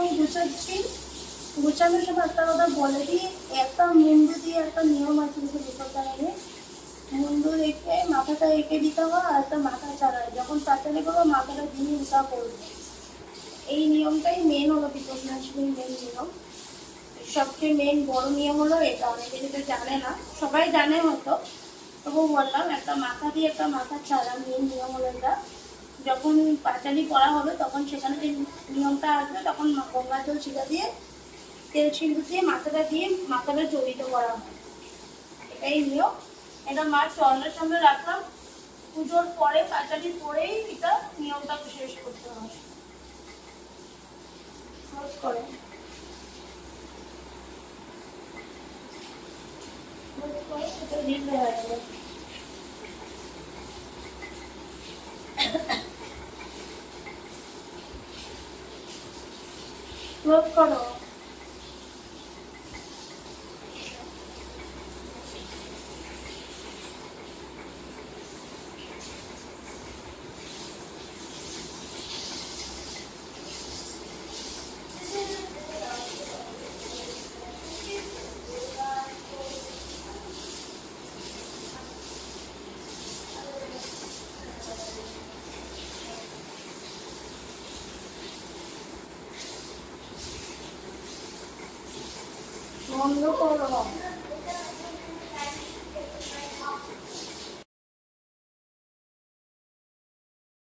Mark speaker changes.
Speaker 1: এখন গুছাচ্ছি। গুছানোর সময় একটা কথা বলে দিই, একটা মুন্ডু দিয়ে একটা নিয়ম আছে বিপদটা আগে। মুন্ডু রেখে মাথাটা এঁকে দিতে হয়, আর একটা মাথা ছাড়ায় যখন পাঁচালি করবো মাথাটা দিয়ে উল্টা করবো। এই নিয়মটাই মেন হলো বিপদনাশিনীর মেন নিয়ম। সবচেয়ে মেন বড় নিয়ম হলো এটা, অনেকে যেটা জানে না, সবাই জানে হয়তো, তবুও বললাম। একটা মাথা দিয়ে একটা মাথা ছাড়া মেন নিয়ম হলো এটা। যখন পাঁচালি করা হবে তখন সেখানে যে নিয়মটা আসবে, তখন গঙ্গা জল ছিটা দিয়ে তেল সিন্দুর দিয়ে মাথাটা জড়িত করা হয়। এটাই নিয়ম। এটা মার চরণের সামনে রাখলাম। পুজোর পরে পাঁচালি পরেই এটা নিয়মটা শেষ করতে হয়। করে এটা দিতে হয়। ক্লোজ করো। বন্ধ করো।